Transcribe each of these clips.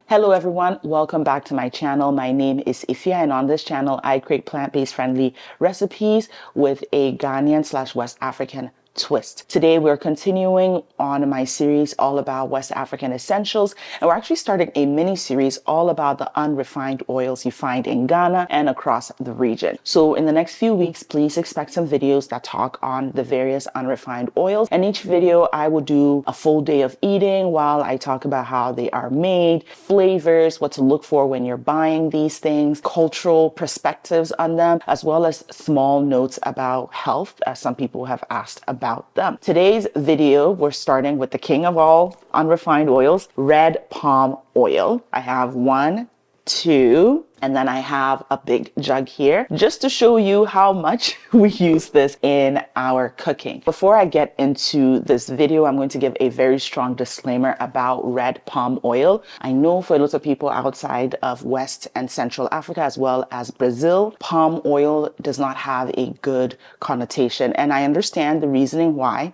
Hello everyone, welcome back to my channel. My name is Ifya, and on this channel I create plant-based friendly recipes with a Ghanaian/West African twist. Today we're continuing on my series all about West African essentials, and we're actually starting a mini series all about the unrefined oils you find in Ghana and across the region. So in the next few weeks, please expect some videos that talk on the various unrefined oils, and each video I will do a full day of eating while I talk about how they are made, flavors, what to look for when you're buying these things, cultural perspectives on them, as well as small notes about health, as some people have asked about them. Today's video, we're starting with the king of all unrefined oils, red palm oil. I have 1, 2, and then I have a big jug here just to show you how much we use this in our cooking. Before I get into this video, I'm going to give a very strong disclaimer about red palm oil. I know for lots of people outside of West and Central Africa, as well as Brazil, palm oil does not have a good connotation. And I understand the reasoning why,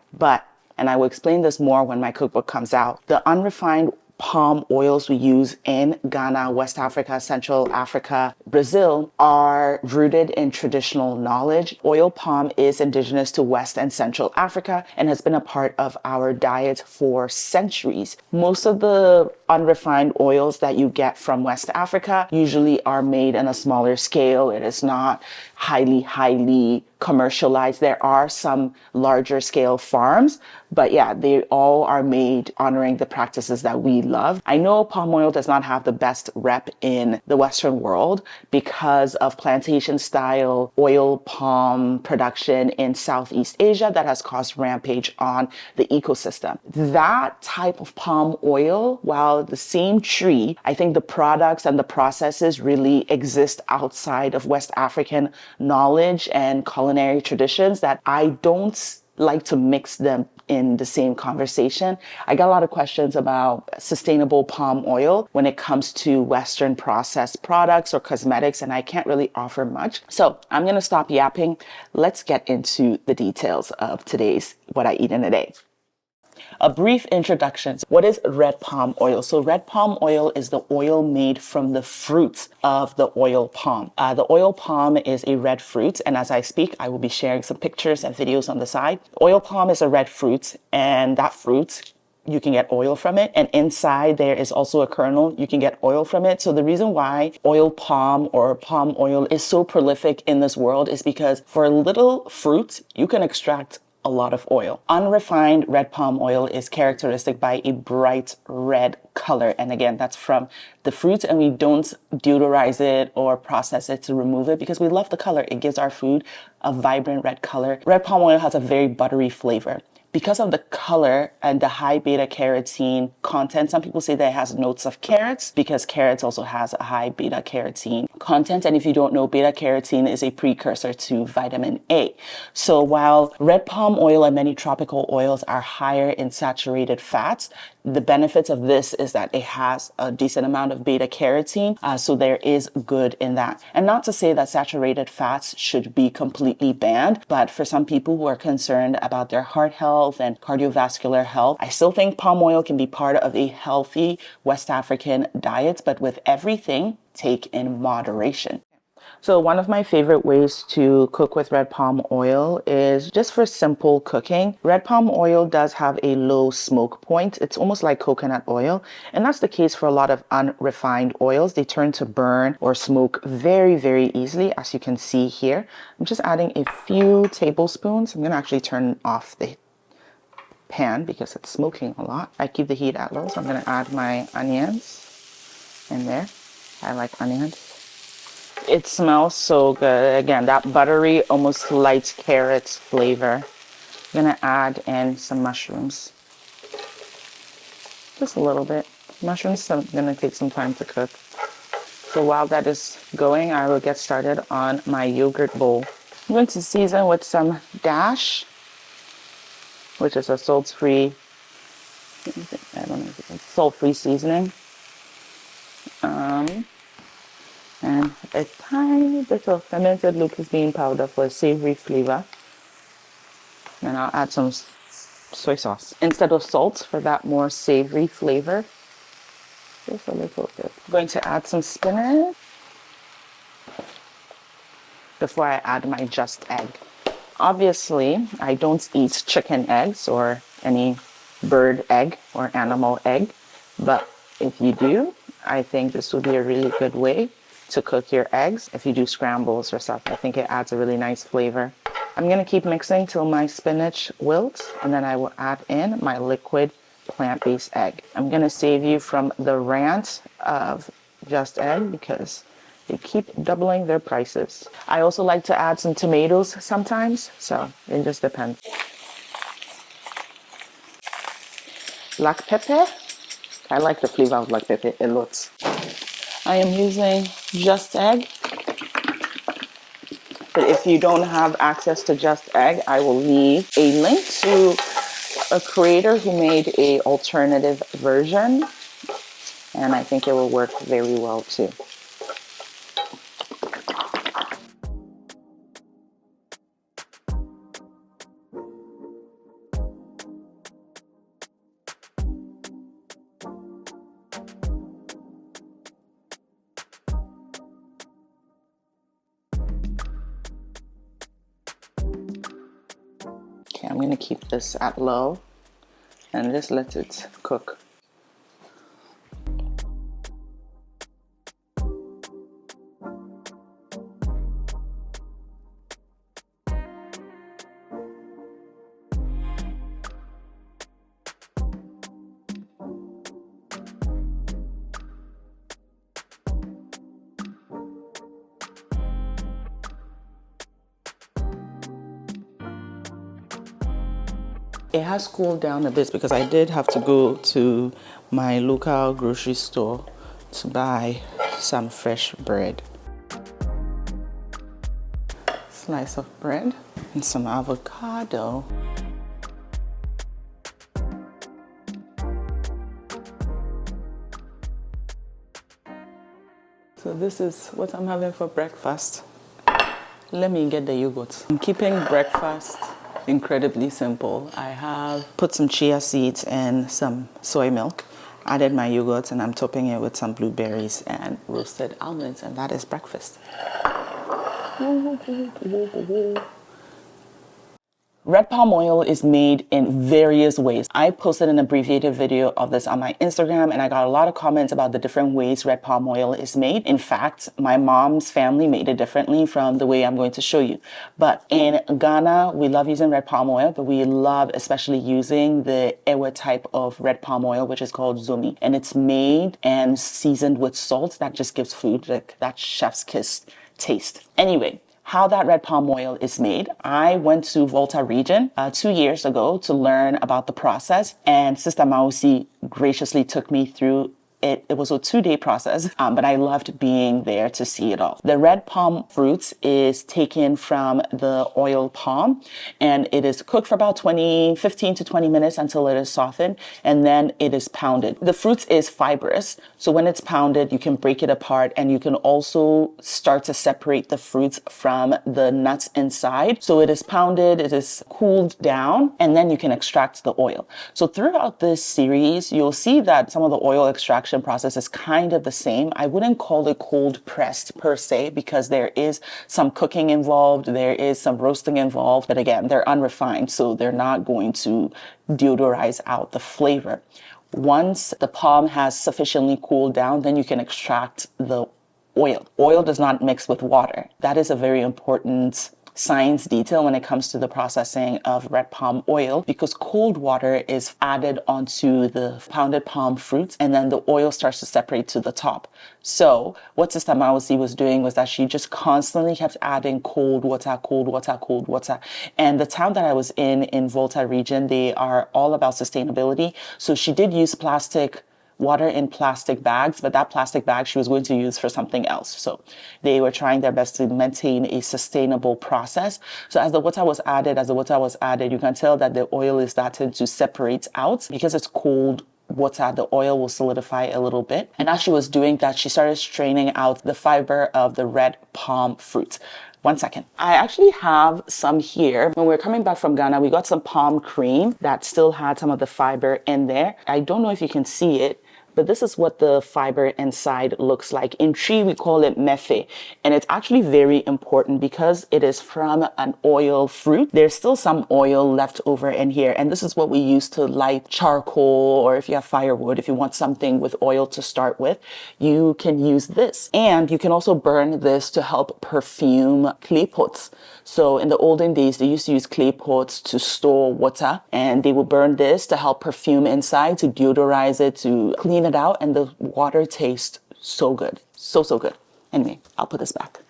and I will explain this more when my cookbook comes out, the unrefined palm oils we use in Ghana, West Africa, Central Africa, Brazil are rooted in traditional knowledge. Oil palm is indigenous to West and Central Africa and has been a part of our diet for centuries. Most of the unrefined oils that you get from West Africa usually are made in a smaller scale. It is not highly commercialized. There are some larger scale farms, but yeah, they all are made honoring the practices that we love. I know palm oil does not have the best rep in the Western world because of plantation style oil palm production in Southeast Asia that has caused rampage on the ecosystem. That type of palm oil, while the same tree, I think the products and the processes really exist outside of West African knowledge and culinary traditions that I don't like to mix them in the same conversation. I got a lot of questions about sustainable palm oil when it comes to Western processed products or cosmetics, and I can't really offer much. So I'm going to stop yapping. Let's get into the details of today's What I Eat in a Day. A brief introduction. What is red palm oil? So red palm oil is the oil made from the fruits of the oil palm. The oil palm is a red fruit, and as I speak, I will be sharing some pictures and videos on the side. Oil palm is a red fruit, and that fruit, you can get oil from it, and inside there is also a kernel. You can get oil from it. So the reason why oil palm or palm oil is so prolific in this world is because for a little fruit, you can extract a lot of oil. Unrefined red palm oil is characteristic by a bright red color. And again, that's from the fruit, and we don't deodorize it or process it to remove it because we love the color. It gives our food a vibrant red color. Red palm oil has a very buttery flavor. Because of the color and the high beta carotene content, some people say that it has notes of carrots because carrots also has a high beta carotene content. And if you don't know, beta carotene is a precursor to vitamin A. So while red palm oil and many tropical oils are higher in saturated fats, the benefits of this is that it has a decent amount of beta carotene, so there is good in that. And not to say that saturated fats should be completely banned, but for some people who are concerned about their heart health and cardiovascular health, I still think palm oil can be part of a healthy West African diet, but with everything, take in moderation. So one of my favorite ways to cook with red palm oil is just for simple cooking. Red palm oil does have a low smoke point. It's almost like coconut oil. And that's the case for a lot of unrefined oils. They turn to burn or smoke very easily, as you can see here. I'm just adding a few tablespoons. I'm going to actually turn off the pan because it's smoking a lot. I keep the heat at low, so I'm going to add my onions in there. I like onions. It smells so good. Again, that buttery, almost light carrot flavor. I'm gonna add in some mushrooms. Just a little bit. Mushrooms are gonna take some time to cook. So while that is going, I will get started on my yogurt bowl. I'm going to season with some dash, which is a salt-free, I don't know if it's salt-free seasoning. And a tiny bit of fermented locust bean powder for a savory flavor. And I'll add some soy sauce instead of salt for that more savory flavor. Just a little bit. I'm going to add some spinach before I add my just egg. Obviously, I don't eat chicken eggs or any bird egg or animal egg, but if you do, I think this would be a really good way to cook your eggs. If you do scrambles or stuff, I think it adds a really nice flavor. I'm gonna keep mixing till my spinach wilts, and then I will add in my liquid plant-based egg. I'm gonna save you from the rant of just egg because they keep doubling their prices. I also like to add some tomatoes sometimes, so it just depends. Black pepper. I like the flavor of black pepper a lot. I am using just egg. But if you don't have access to just egg, I will leave a link to a creator who made a alternative version. And I think it will work very well too. Okay, I'm gonna keep this at low and just let it cook. It has cooled down a bit because I did have to go to my local grocery store to buy some fresh bread. Slice of bread and some avocado. So this is what I'm having for breakfast. Let me get the yogurt. I'm keeping breakfast incredibly simple. I have put some chia seeds and some soy milk, added my yogurt, and I'm topping it with some blueberries and roasted almonds, and that is breakfast. Red palm oil is made in various ways. I posted an abbreviated video of this on my Instagram, and I got a lot of comments about the different ways red palm oil is made. In fact, my mom's family made it differently from the way I'm going to show you. But in Ghana, we love using red palm oil, but we love especially using the ewe type of red palm oil, which is called zomi. And it's made and seasoned with salt. That just gives food like that chef's kiss taste. Anyway, how that red palm oil is made. I went to Volta region 2 years ago to learn about the process, and Sister Mausi graciously took me through it. It was a 2-day process, but I loved being there to see it all. The red palm fruits is taken from the oil palm, and it is cooked for about 15 to 20 minutes until it is softened, and then it is pounded. The fruits is fibrous, so when it's pounded, you can break it apart, and you can also start to separate the fruits from the nuts inside. So it is pounded, it is cooled down, and then you can extract the oil. So throughout this series, you'll see that some of the oil extraction process is kind of the same. I wouldn't call it cold pressed per se because there is some cooking involved, there is some roasting involved, but again, they're unrefined, so they're not going to deodorize out the flavor. Once the palm has sufficiently cooled down, then you can extract the oil. Oil does not mix with water. That is a very important science detail when it comes to the processing of red palm oil, because cold water is added onto the pounded palm fruits and then the oil starts to separate to the top. So what Sister Mausi was doing was that she just constantly kept adding cold water, cold water, cold water. And the town that I was in Volta region, they are all about sustainability. So she did use water in plastic bags, but that plastic bag she was going to use for something else. So they were trying their best to maintain a sustainable process. So as the water was added, you can tell that the oil is starting to separate out. Because it's cold water, the oil will solidify a little bit. And as she was doing that, she started straining out the fiber of the red palm fruit. 1 second. I actually have some here. When we were coming back from Ghana, we got some palm cream that still had some of the fiber in there. I don't know if you can see it, but this is what the fiber inside looks like. In Tree, we call it mefe, and it's actually very important because it is from an oil fruit. There's still some oil left over in here, and this is what we use to light charcoal, or if you have firewood, if you want something with oil to start with, you can use this. And you can also burn this to help perfume clay pots. So in the olden days, they used to use clay pots to store water, and they would burn this to help perfume inside, to deodorize it, to clean it out, and the water tastes so good. So, so good. Anyway, I'll put this back.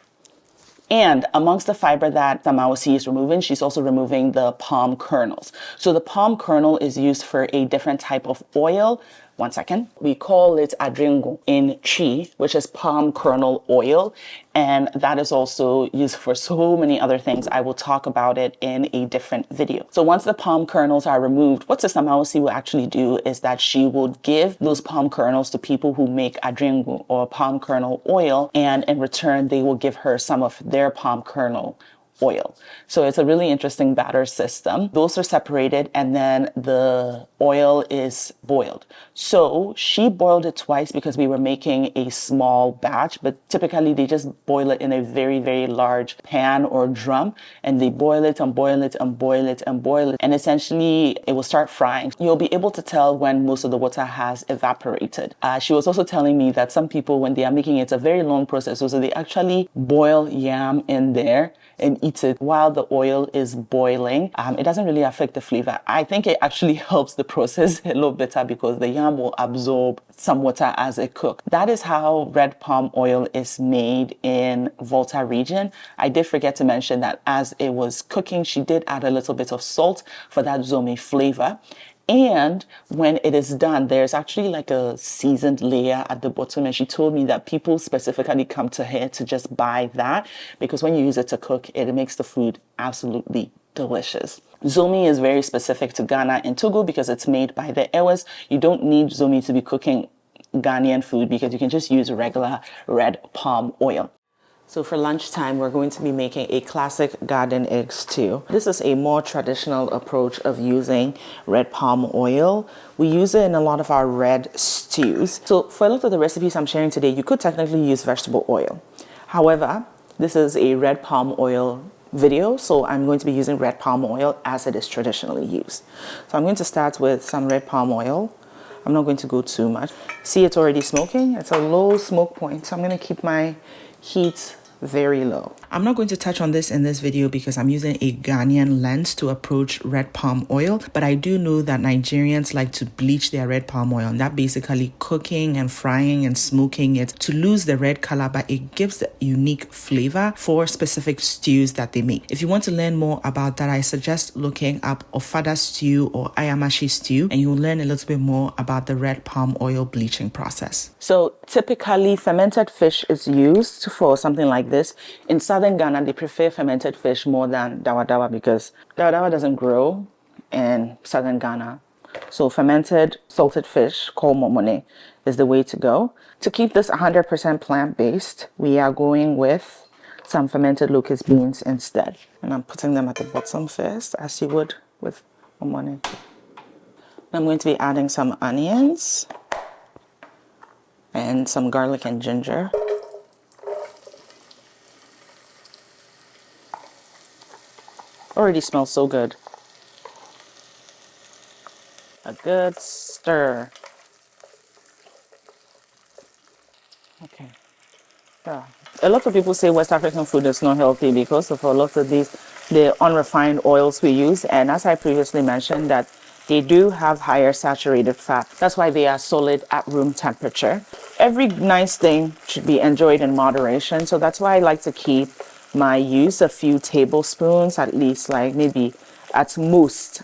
And amongst the fiber that Tamawasi is removing, she's also removing the palm kernels. So the palm kernel is used for a different type of oil. One second. We call it adringo in Chi, which is palm kernel oil. And that is also used for so many other things. I will talk about it in a different video. So once the palm kernels are removed, what Sister Mawasi will actually do is that she will give those palm kernels to people who make adringo or palm kernel oil. And in return, they will give her some of their palm kernel oil. So it's a really interesting batter system. Those are separated, and then the oil is boiled. So she boiled it twice because we were making a small batch, but typically they just boil it in a very, very large pan or drum, and they boil it and boil it and boil it and boil it. And essentially it will start frying. You'll be able to tell when most of the water has evaporated. She was also telling me that some people, when they are making it, it's a very long process. So they actually boil yam in there and eat it while the oil is boiling. It doesn't really affect the flavor. I think it actually helps the process a little better because the yam will absorb some water as it cooks. That is how red palm oil is made in Volta region. I did forget to mention that as it was cooking, she did add a little bit of salt for that zomi flavor. And when it is done, there's actually like a seasoned layer at the bottom. And she told me that people specifically come to her to just buy that because when you use it to cook, it makes the food absolutely delicious. Zomi is very specific to Ghana and Togo because it's made by the Ewas. You don't need Zomi to be cooking Ghanaian food because you can just use regular red palm oil. So for lunchtime, we're going to be making a classic garden egg stew. This is a more traditional approach of using red palm oil. We use it in a lot of our red stews. So for a lot of the recipes I'm sharing today, you could technically use vegetable oil. However, this is a red palm oil video, so I'm going to be using red palm oil as it is traditionally used. So I'm going to start with some red palm oil. I'm not going to go too much. See, it's already smoking. It's a low smoke point, so I'm going to keep my heat very low. I'm not going to touch on this in this video because I'm using a Ghanaian lens to approach red palm oil, but I do know that Nigerians like to bleach their red palm oil, and that basically cooking and frying and smoking it to lose the red color, but it gives the unique flavor for specific stews that they make. If you want to learn more about that, I suggest looking up Ofada stew or Ayamashi stew, and you'll learn a little bit more about the red palm oil bleaching process. So typically fermented fish is used for something like this. In southern Ghana, they prefer fermented fish more than dawa dawa because dawa dawa doesn't grow in southern Ghana. So fermented salted fish called momone is the way to go. To keep this 100% plant-based, we are going with some fermented locust beans instead. And I'm putting them at the bottom first, as you would with momone. I'm going to be adding some onions and some garlic and ginger. Already smells so good. A good stir. Okay. Yeah. A lot of people say West African food is not healthy because of a lot of the unrefined oils we use. And as I previously mentioned, that they do have higher saturated fat. That's why they are solid at room temperature. Every nice thing should be enjoyed in moderation. So that's why I like to keep my use a few tablespoons, at least like maybe at most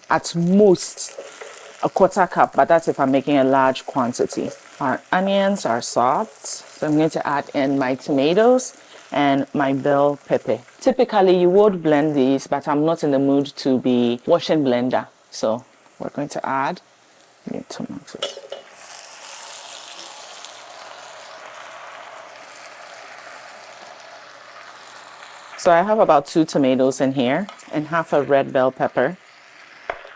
a quarter cup, but that's if I'm making a large quantity. Our onions are soft, so I'm going to add in my tomatoes and my bell pepper. Typically you would blend these, but I'm not in the mood to be washing blender, so we're going to add the tomatoes. So I have about 2 tomatoes in here and half a red bell pepper.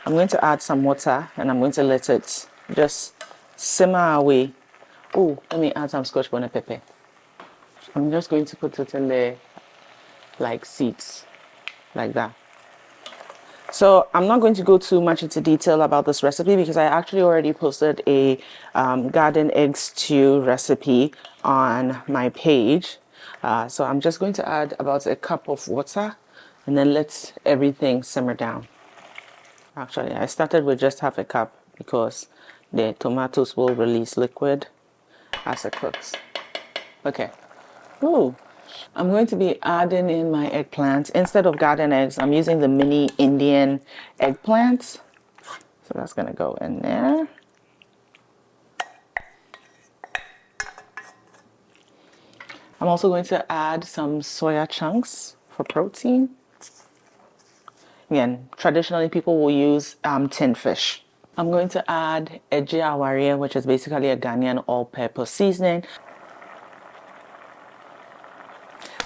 I'm going to add some water and I'm going to let it just simmer away Oh, let me add some scotch bonnet pepper. I'm just going to put it in there like seeds, like that. So I'm not going to go too much into detail about this recipe because I actually already posted a garden egg stew recipe on my page. So I'm just going to add about a cup of water and then let everything simmer down. Actually, I started with just half a cup because the tomatoes will release liquid as it cooks. Okay. Ooh. I'm going to be adding in my eggplants. Instead of garden eggs, I'm using the mini Indian eggplants. So that's going to go in there. I'm also going to add some soya chunks for protein. Again, traditionally people will use tin fish. I'm going to add GHANAIAN, which is basically a Ghanaian all-purpose seasoning.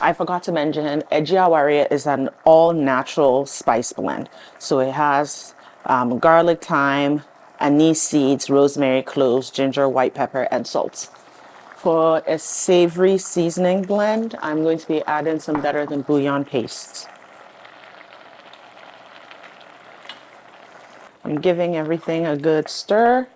I forgot to mention, GHANAIAN is an all-natural spice blend. So it has garlic, thyme, anise seeds, rosemary, cloves, ginger, white pepper, and salt. For a savory seasoning blend, I'm going to be adding some better than bouillon pastes. I'm giving everything a good stir,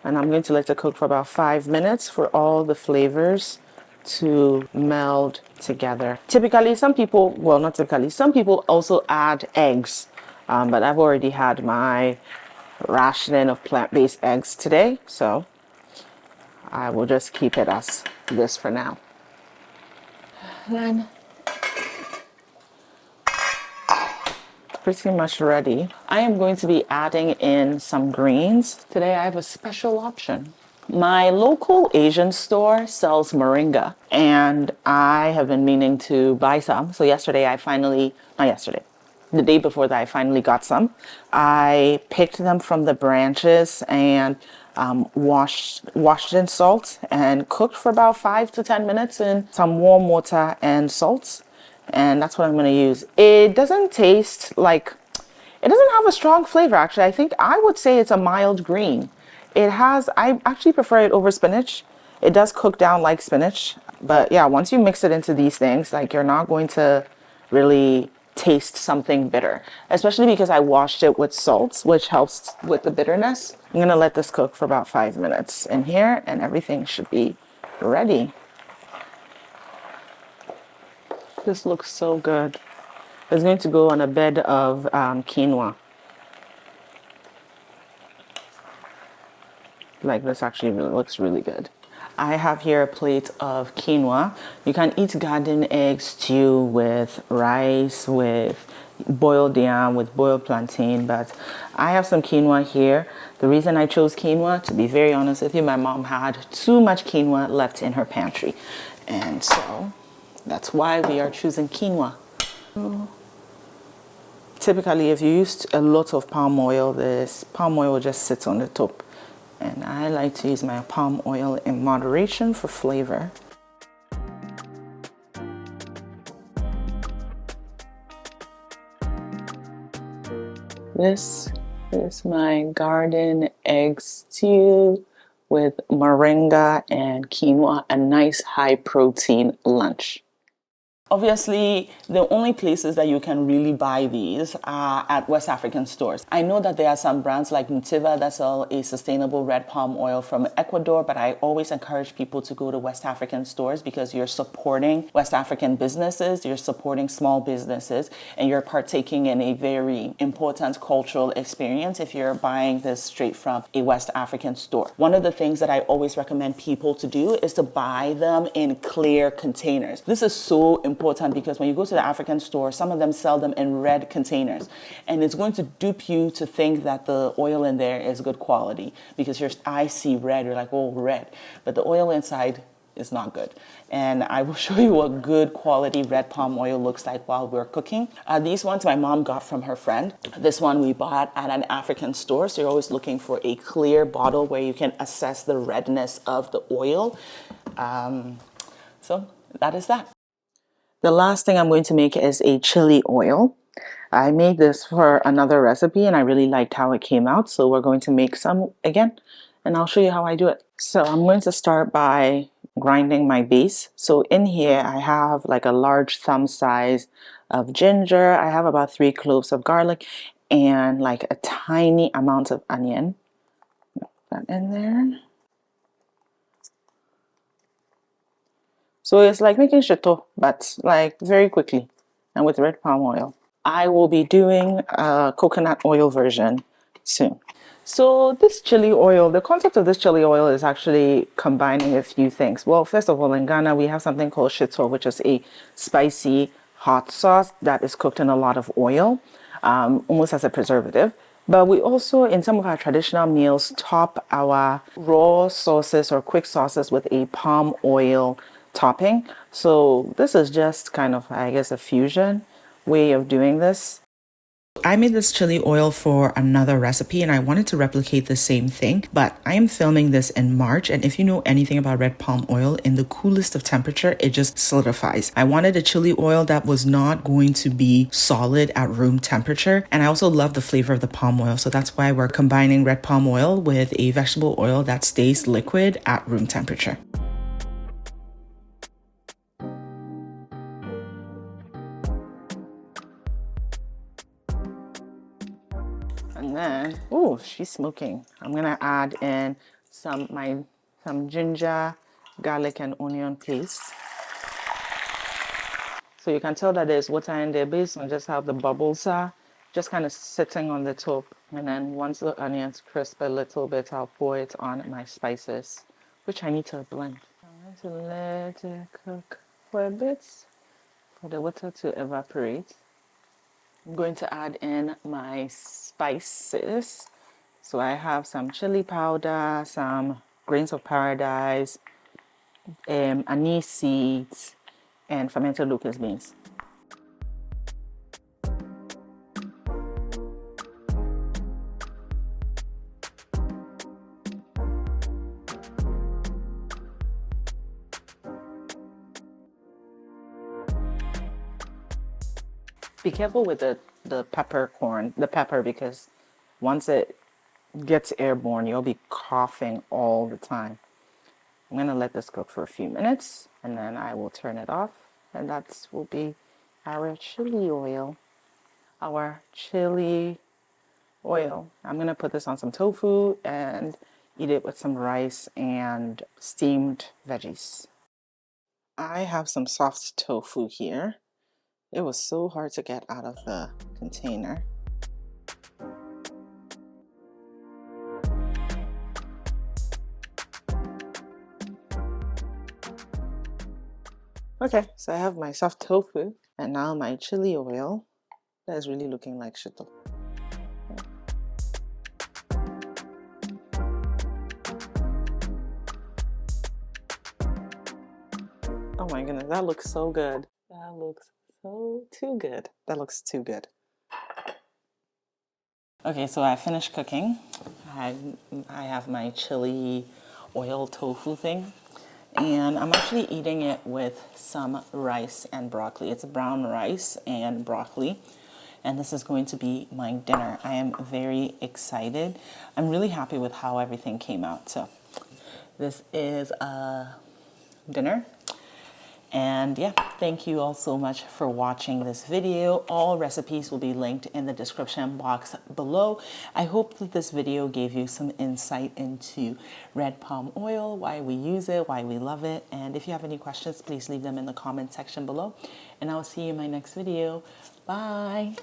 and I'm going to let it cook for about 5 minutes for all the flavors to meld together. Typically, some people, well, not typically, some people also add eggs, but I've already had my rationing of plant-based eggs today, so I will just keep it as this for now. Then pretty much ready. I am going to be adding in some greens. Today I have a special option. My local Asian store sells moringa and I have been meaning to buy some. So yesterday I finally, not yesterday, the day before that I finally got some. I picked them from the branches and washed in salt and cooked for about 5 to 10 minutes in some warm water and salt. And that's what I'm going to use. It doesn't taste like, it doesn't have a strong flavor actually. I think I would say it's a mild green. It has, I actually prefer it over spinach. It does cook down like spinach. But yeah, once you mix it into these things, like you're not going to really taste something bitter. Especially because I washed it with salt, which helps with the bitterness. I'm going to let this cook for about 5 minutes in here and everything should be ready. This looks so good. It's going to go on a bed of quinoa. Like this actually looks really good. I have here a plate of quinoa. You can eat garden egg stew with rice, with boiled yam, with boiled plantain, but I have some quinoa here. The reason I chose quinoa, to be very honest with you, my mom had too much quinoa left in her pantry. And so that's why we are choosing quinoa. Typically, if you used a lot of palm oil, this palm oil will just sit on the top. And I like to use my palm oil in moderation for flavor. This is my garden egg stew with moringa and quinoa, a nice high protein lunch. Obviously, the only places that you can really buy these are at West African stores. I know that there are some brands like Nutiva that sell a sustainable red palm oil from Ecuador, but I always encourage people to go to West African stores because you're supporting West African businesses, you're supporting small businesses, and you're partaking in a very important cultural experience if you're buying this straight from a West African store. One of the things that I always recommend people to do is to buy them in clear containers. This is so important because when you go to the African store, some of them sell them in red containers. And it's going to dupe you to think that the oil in there is good quality because your eyes see red, you're like, oh, red. But the oil inside is not good. And I will show you what good quality red palm oil looks like while we're cooking. These ones my mom got from her friend. This one we bought at an African store. So you're always looking for a clear bottle where you can assess the redness of the oil. So that is that. The last thing I'm going to make is a chili oil. I made this for another recipe and I really liked how it came out. So we're going to make some again and I'll show you how I do it. So I'm going to start by grinding my base. So in here I have like a large thumb size of ginger. I have about 3 cloves of garlic and like a tiny amount of onion. Put that in there. So it's like making chateau, but like very quickly and with red palm oil. I will be doing a coconut oil version soon. So this chili oil, the concept of this chili oil is actually combining a few things. Well, first of all, in Ghana, we have something called shito, which is a spicy hot sauce that is cooked in a lot of oil, almost as a preservative. But we also, in some of our traditional meals, top our raw sauces or quick sauces with a palm oil topping. So this is just kind of, I guess, a fusion way of doing this. I made this chili oil for another recipe and I wanted to replicate the same thing, but I am filming this in March, and if you know anything about red palm oil, in the coolest of temperature, it just solidifies. I wanted a chili oil that was not going to be solid at room temperature, and I also love the flavor of the palm oil, so that's why we're combining red palm oil with a vegetable oil that stays liquid at room temperature. And then, oh, she's smoking. I'm gonna add in some ginger, garlic, and onion paste. So you can tell that there's water in there based on just how the bubbles are, just kind of sitting on the top. And then once the onions crisp a little bit, I'll pour it on my spices, which I need to blend. I'm going to let it cook for a bit for the water to evaporate. I'm going to add in my spices. So I have some chili powder, some grains of paradise, anise seeds, and fermented locust beans. Be careful with the pepper, because once it gets airborne, you'll be coughing all the time. I'm gonna let this cook for a few minutes and then I will turn it off, and that will be our chili oil. Our chili oil. I'm gonna put this on some tofu and eat it with some rice and steamed veggies. I have some soft tofu here. It was so hard to get out of the container. Okay, so I have my soft tofu and now my chili oil. That is really looking like shito. Oh my goodness, that looks so good. That looks too good. That looks too good. Okay, so I finished cooking. I have my chili oil tofu thing, and I'm actually eating it with some rice and broccoli. It's brown rice and broccoli, and this is going to be my dinner. I am very excited. I'm really happy with how everything came out. So this is a dinner. And yeah, thank you all so much for watching this video. All recipes will be linked in the description box below. I hope that this video gave you some insight into red palm oil, why we use it, why we love it. And if you have any questions, please leave them in the comment section below. And I'll see you in my next video. Bye.